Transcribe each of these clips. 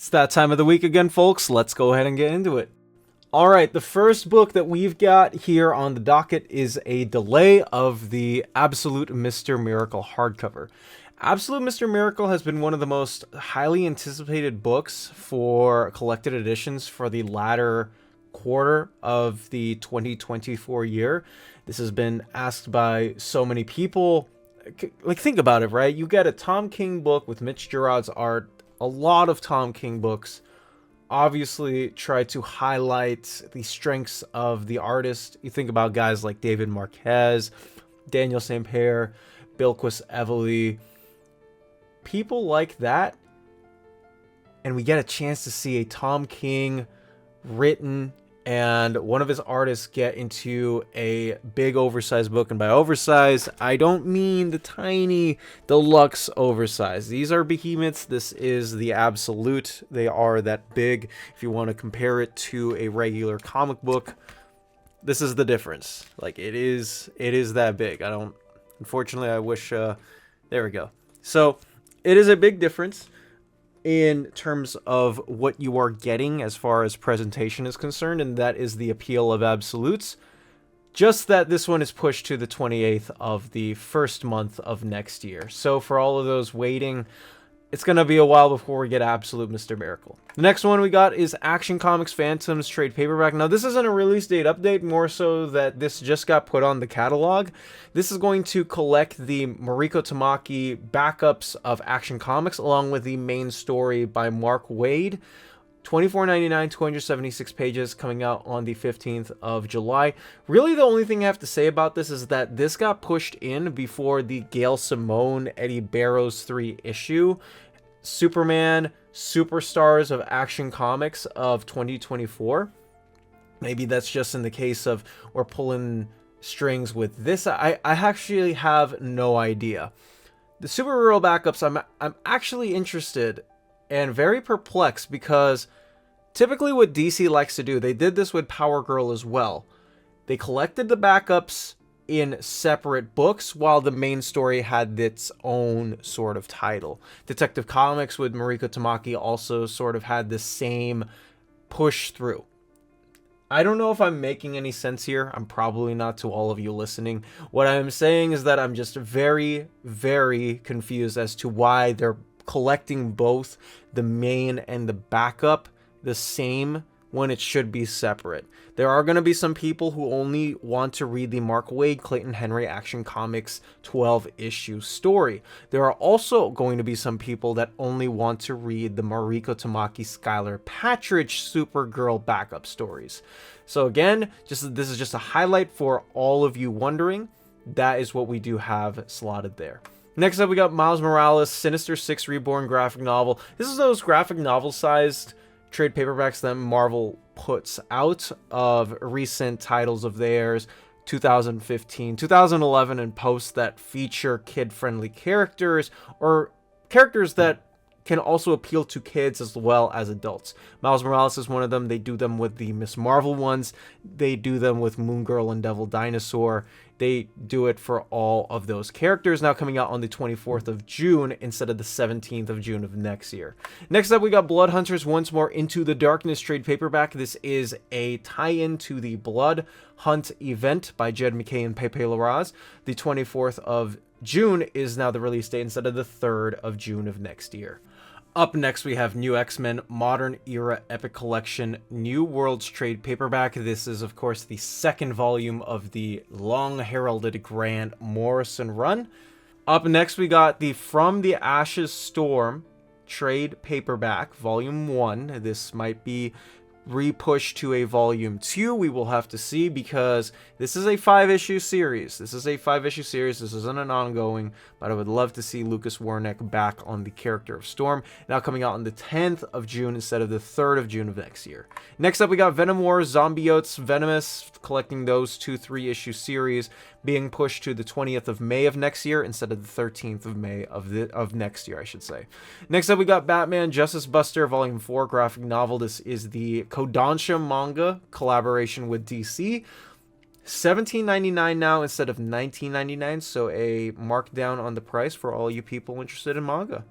It's that time of the week again, folks. Let's go ahead and get into it. All right, the first book that we've got here on the docket is a delay of the Absolute Mr. Miracle hardcover. Absolute Mr. Miracle has been one of the most highly anticipated books for collected editions for the latter quarter of the 2024 year. This has been asked by so many people. Like, think about it, right? You get a Tom King book with Mitch Gerads' art. A lot of Tom King books obviously try to highlight the strengths of the artist. You think about guys like David Marquez, Daniel St. Pierre, Bilquis Evely, people like that, and we get a chance to see a Tom King written and one of his artists get into a big oversized book. And by oversized, I don't mean the tiny deluxe oversized. These are behemoths. This is the absolute. They are that big. If you want to compare it to a regular comic book, this is the difference. Like, it is that big. Unfortunately, I wish, there we go. So it is a big difference in terms of what you are getting as far as presentation is concerned, and that is the appeal of absolutes. Just that this one is pushed to the 28th of the first month of next year. So for all of those waiting, it's going to be a while before we get Absolute Mr. Miracle. The next one we got is Action Comics Phantoms trade paperback. Now, this isn't a release date update, more so that this just got put on the catalog. This is going to collect the Mariko Tamaki backups of Action Comics along with the main story by Mark Waid. $24.99, 276 pages, coming out on the 15th of July. Really, the only thing I have to say about this is that this got pushed in before the Gail Simone, Eddie Barrows 3 issue, Superman, Superstars of Action Comics of 2024. Maybe that's just in the case of we're pulling strings with this. I actually have no idea. The Supergirl backups, I'm actually interested and very perplexed, because typically what DC likes to do, they did this with Power Girl as well. They collected the backups in separate books while the main story had its own sort of title. Detective Comics with Mariko Tamaki also sort of had the same push through. I don't know if I'm making any sense here. I'm probably not, to all of you listening. What I'm saying is that I'm just very, very confused as to why they're collecting both the main and the backup the same when it should be separate. There are going to be some people who only want to read the Mark Waid, Clayton Henry Action Comics 12-issue story. There are also going to be some people that only want to read the Mariko Tamaki Skylar Patridge Supergirl backup stories. So again, this is just a highlight for all of you wondering. That is what we do have slotted there. Next up, we got Miles Morales, Sinister Six Reborn graphic novel. This is those graphic novel-sized trade paperbacks that Marvel puts out of recent titles of theirs, 2015, 2011, and posts that feature kid-friendly characters, or characters that can also appeal to kids as well as adults. Miles Morales is one of them. They do them with the Miss Marvel ones. They do them with Moon Girl and Devil Dinosaur. They do it for all of those characters, now coming out on the 24th of June instead of the 17th of June of next year. Next up, we got Blood Hunters Once More Into the Darkness trade paperback. This is a tie-in to the Blood Hunt event by Jed McKay and Pepe Larraz. The 24th of June is now the release date instead of the 3rd of June of next year. Up next, we have New X-Men Modern Era Epic Collection New Worlds trade paperback. This is, of course, the second volume of the long-heralded Grant Morrison run. Up next, we got the From the Ashes Storm trade paperback, Volume 1. This might be repushed to a Volume 2. We will have to see, because this is a 5-issue series. This isn't an ongoing, but I would love to see Lucas Wernick back on the character of Storm, now coming out on the 10th of June instead of the 3rd of June of next year. Next up, we got Venom Wars Zombiotes Venomous, collecting those 2 3-issue series, being pushed to the 20th of May of next year instead of the 13th of May of next year, I should say. Next up, we got Batman Justice Buster Volume 4 graphic novel. This is the Kodansha manga collaboration with DC. $17.99 now instead of $19.99, so a markdown on the price for all you people interested in manga.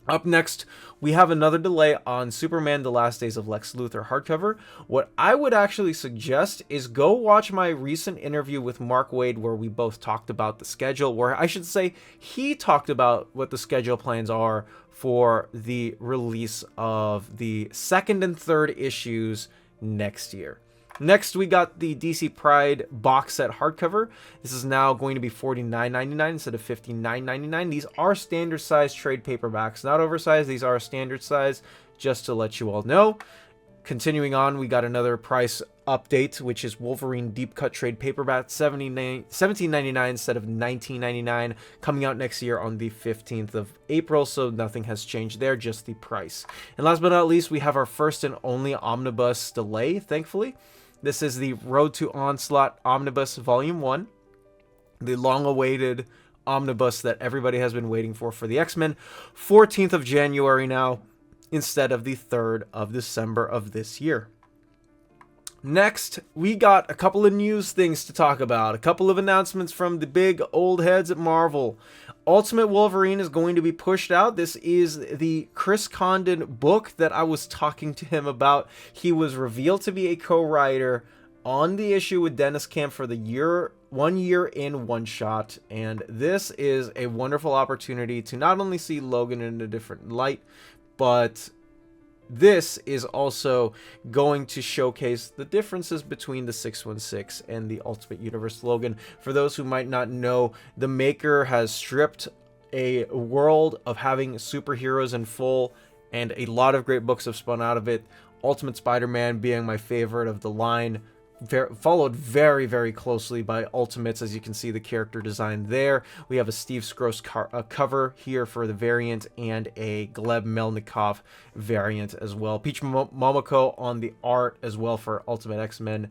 Up next, we have another delay on Superman The Last Days of Lex Luthor hardcover. What I would actually suggest is go watch my recent interview with Mark Waid where we both talked about the schedule, where I should say he talked about what the schedule plans are for the release of the second and third issues next year. Next, we got the DC Pride box set hardcover. This is now going to be $49.99 instead of $59.99. These are standard size trade paperbacks, not oversized. These are standard size, just to let you all know. Continuing on, we got another price update, which is Wolverine Deep Cut Trade Paperback, $17.99 instead of $19.99, coming out next year on the 15th of April, so nothing has changed there, just the price. And last but not least, we have our first and only omnibus delay, thankfully. This is the Road to Onslaught Omnibus Volume 1, the long-awaited omnibus that everybody has been waiting for the X-Men. 14th of January now, instead of the 3rd of December of this year. Next, we got a couple of news things to talk about. A couple of announcements from the big old heads at Marvel. Ultimate Wolverine is going to be pushed out. This is the Chris Condon book that I was talking to him about. He was revealed to be a co-writer on the issue with Dennis Camp for the 1 year in one shot. And this is a wonderful opportunity to not only see Logan in a different light, but this is also going to showcase the differences between the 616 and the Ultimate Universe Logan. For those who might not know, the maker has stripped a world of having superheroes in full, and a lot of great books have spun out of it. Ultimate Spider-Man being my favorite of the line, followed very, very closely by Ultimates. As you can see, the character design there. We have a Steve Skroce cover here for the variant, and a Gleb Melnikov variant as well. Peach Momoko on the art as well for Ultimate X-Men.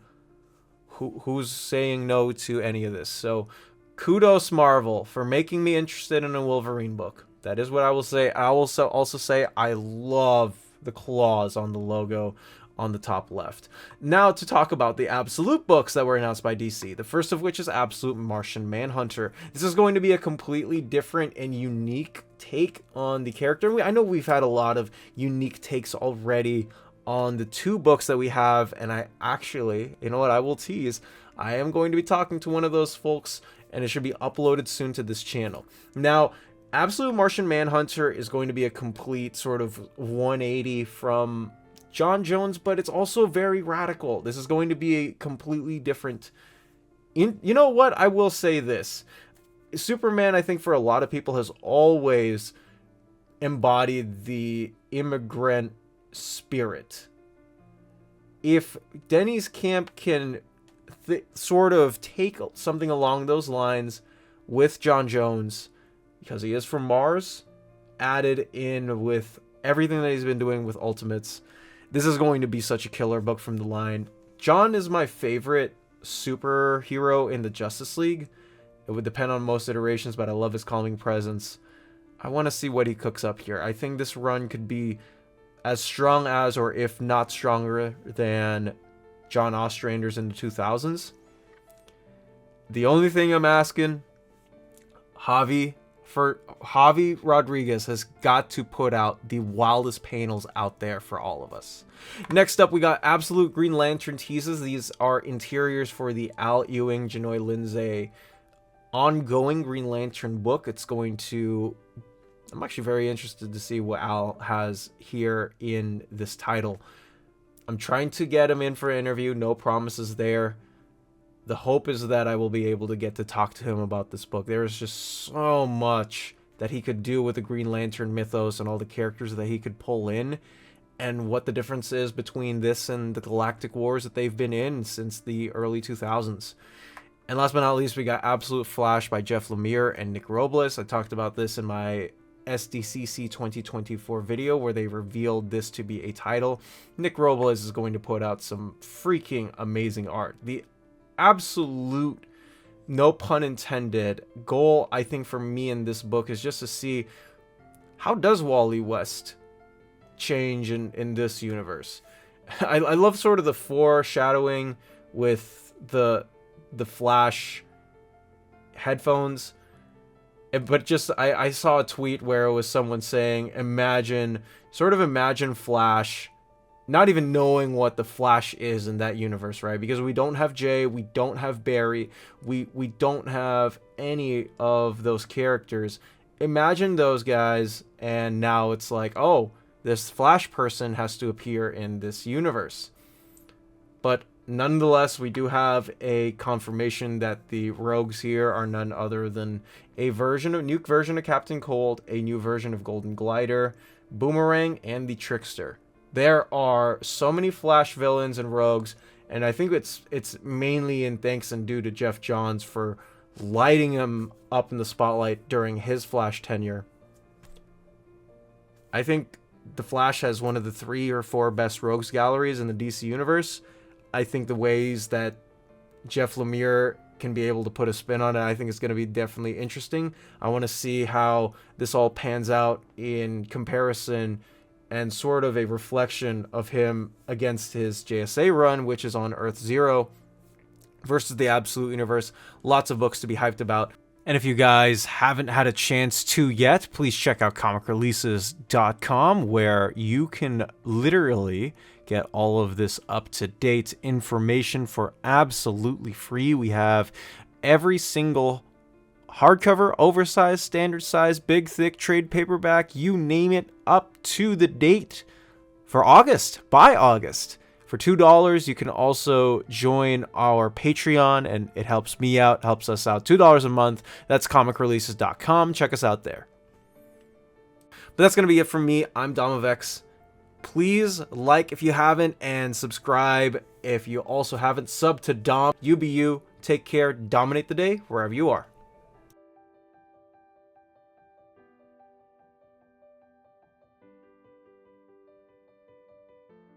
Who's saying no to any of this? So kudos, Marvel, for making me interested in a Wolverine book. That is what I will say. I will also say I love the claws on the logo on the top left. Now to talk about the Absolute books that were announced by DC. The first of which is Absolute Martian Manhunter. This is going to be a completely different and unique take on the character. I know we've had a lot of unique takes already on the two books that we have, and I actually, you know what, I will tease, I am going to be talking to one of those folks, and it should be uploaded soon to this channel. Now, Absolute Martian Manhunter is going to be a complete sort of 180 from John Jones, but it's also very radical. This is going to be a completely different... You know what? I will say this. Superman, I think for a lot of people, has always embodied the immigrant spirit. If Denny's Camp can sort of take something along those lines with John Jones, because he is from Mars, added in with everything that he's been doing with Ultimates, this is going to be such a killer book from the line. John is my favorite superhero in the Justice League. It would depend on most iterations, but I love his calming presence. I want to see what he cooks up here. I think this run could be as strong as, or if not stronger than, John Ostrander's in the 2000s. The only thing I'm asking, Javi Rodriguez has got to put out the wildest panels out there for all of us. Next up, we got Absolute Green Lantern teases. These are interiors for the Al Ewing, Janoy Lindsay ongoing Green Lantern book. It's going to... I'm actually very interested to see what Al has here in this title. I'm trying to get him in for an interview. No promises there. The hope is that I will be able to get to talk to him about this book. There is just so much that he could do with the Green Lantern mythos and all the characters that he could pull in, and what the difference is between this and the Galactic Wars that they've been in since the early 2000s. And last but not least, we got Absolute Flash by Jeff Lemire and Nick Robles. I talked about this in my SDCC 2024 video where they revealed this to be a title. Nick Robles is going to put out some freaking amazing art. The absolute, no pun intended, goal I think for me in this book is just to see how does Wally West change in this universe. I love sort of the foreshadowing with the Flash headphones, But just I saw a tweet where it was someone saying, imagine Flash not even knowing what the Flash is in that universe, right? Because we don't have Jay, we don't have Barry, we don't have any of those characters. Imagine those guys, and now it's like, oh, this Flash person has to appear in this universe. But nonetheless, we do have a confirmation that the rogues here are none other than a new version of Captain Cold, a new version of Golden Glider, Boomerang, and the Trickster. There are so many Flash villains and rogues, and I think it's mainly in thanks and due to Jeff Johns for lighting him up in the spotlight during his Flash tenure. I think the Flash has one of the 3 or 4 best rogues galleries in the DC universe. I think the ways that Jeff Lemire can be able to put a spin on it, I think it's going to be definitely interesting. I want to see how this all pans out in comparison and sort of a reflection of him against his JSA run, which is on Earth Zero, versus the Absolute Universe. Lots of books to be hyped about. And if you guys haven't had a chance to yet, please check out comicreleases.com, where you can literally get all of this up-to-date information for absolutely free. We have every single hardcover, oversized, standard size, big, thick, trade paperback, you name it, up to the date for August, by August. For $2, you can also join our Patreon, and it helps me out, helps us out. $2 a month. That's comicreleases.com. Check us out there. But that's going to be it from me. I'm Domovex. Please like if you haven't, and subscribe if you also haven't. Sub to Dom. You be you. Take care. Dominate the day wherever you are.